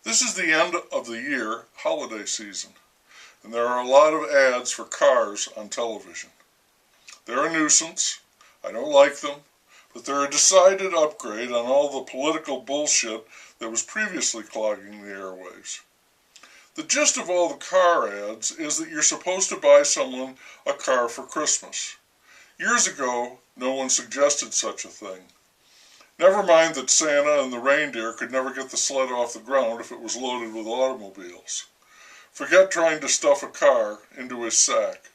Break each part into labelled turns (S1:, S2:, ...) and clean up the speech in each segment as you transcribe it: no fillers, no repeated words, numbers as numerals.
S1: This is the end of the year holiday season, and there are a lot of ads for cars on television. They're a nuisance. I don't like them, but they're a decided upgrade on all the political bullshit that was previously clogging the airwaves. The gist of all the car ads is that you're supposed to buy someone a car for Christmas. Years ago, no one suggested such a thing. Never mind that Santa and the reindeer could never get the sled off the ground if it was loaded with automobiles. Forget trying to stuff a car into his sack.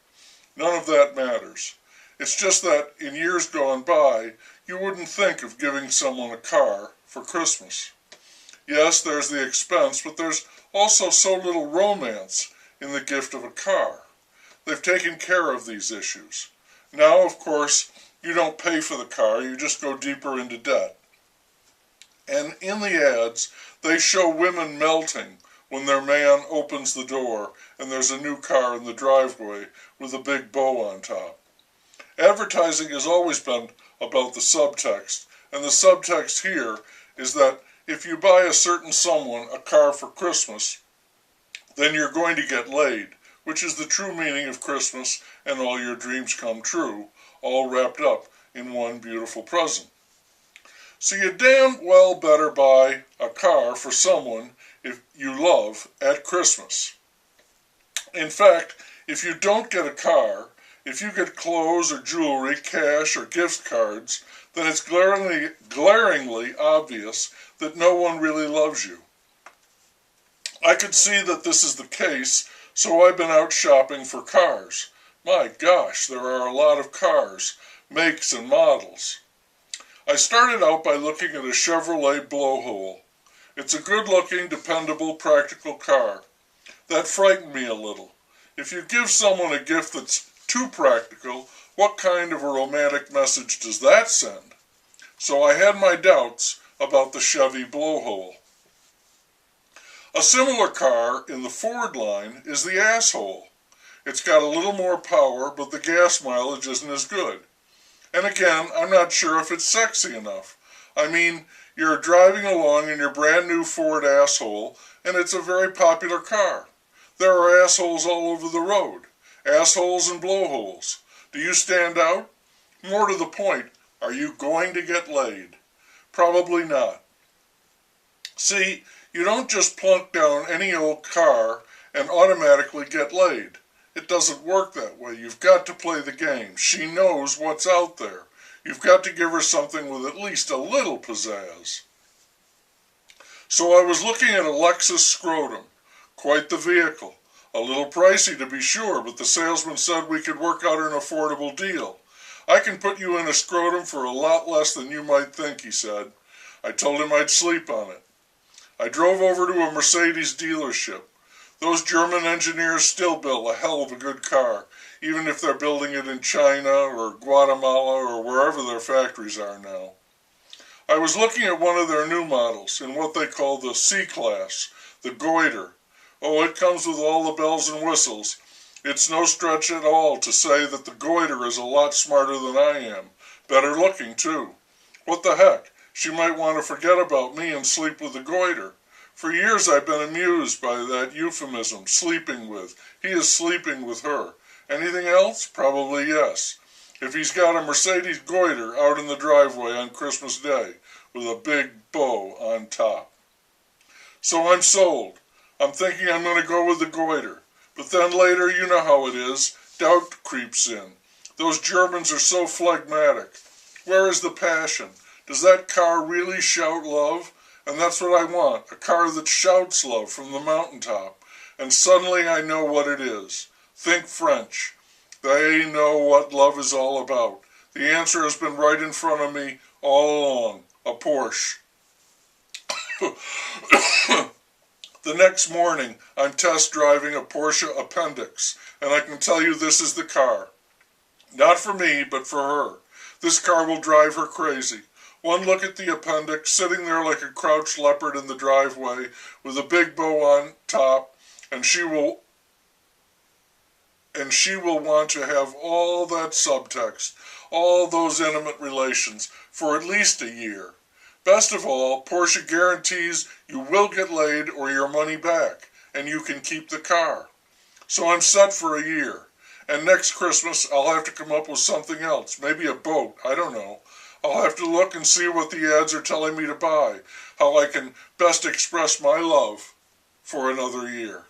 S1: None of that matters. It's just that in years gone by, you wouldn't think of giving someone a car for Christmas. Yes, there's the expense, but there's also so little romance in the gift of a car. They've taken care of these issues. Now, of course, you don't pay for the car, you just go deeper into debt. And in the ads, they show women melting when their man opens the door and there's a new car in the driveway with a big bow on top. Advertising has always been about the subtext, and the subtext here is that if you buy a certain someone a car for Christmas, then you're going to get laid, which is the true meaning of Christmas and all your dreams come true, all wrapped up in one beautiful present. So you damn well better buy a car for someone if you love at Christmas. In fact, if you don't get a car, if you get clothes or jewelry, cash or gift cards, then it's glaringly obvious that no one really loves you. I could see that this is the case, so I've been out shopping for cars. My gosh, there are a lot of cars, makes and models. I started out by looking at a Chevrolet Blowhole. It's a good-looking, dependable, practical car. That frightened me a little. If you give someone a gift that's too practical, what kind of a romantic message does that send? So I had my doubts about the Chevy Blowhole. A similar car in the Ford line is the Asshole. It's got a little more power, but the gas mileage isn't as good. And again, I'm not sure if it's sexy enough. I mean, you're driving along in your brand new Ford Asshole, and it's a very popular car. There are assholes all over the road. Assholes and blowholes. Do you stand out? More to the point, are you going to get laid? Probably not. See, you don't just plunk down any old car and automatically get laid. It doesn't work that way. You've got to play the game. She knows what's out there. You've got to give her something with at least a little pizzazz. So I was looking at a Lexus Scrotum. Quite the vehicle. A little pricey to be sure, but the salesman said we could work out an affordable deal. I can put you in a Scrotum for a lot less than you might think, he said. I told him I'd sleep on it. I drove over to a Mercedes dealership. Those German engineers still build a hell of a good car, even if they're building it in China or Guatemala or wherever their factories are now. I was looking at one of their new models in what they call the C-Class, the Goiter. Oh, it comes with all the bells and whistles. It's no stretch at all to say that the Goiter is a lot smarter than I am. Better looking, too. What the heck? She might want to forget about me and sleep with the Goiter. For years I've been amused by that euphemism, sleeping with. He is sleeping with her. Anything else? Probably yes. If he's got a Mercedes Goiter out in the driveway on Christmas Day with a big bow on top. So I'm sold. I'm thinking I'm going to go with the Goiter. But then later, you know how it is, doubt creeps in. Those Germans are so phlegmatic. Where is the passion? Does that car really shout love? And that's what I want, a car that shouts love from the mountaintop. And suddenly I know what it is. Think French. They know what love is all about. The answer has been right in front of me all along. A Porsche. The next morning, I'm test driving a Porsche Appendix, and I can tell you this is the car. Not for me, but for her. This car will drive her crazy. One look at the Appendix, sitting there like a crouched leopard in the driveway, with a big bow on top, and she will want to have all that subtext, all those intimate relations, for at least a year. Best of all, Porsche guarantees you will get laid or your money back, and you can keep the car. So I'm set for a year. And next Christmas, I'll have to come up with something else. Maybe a boat. I don't know. I'll have to look and see what the ads are telling me to buy. How I can best express my love for another year.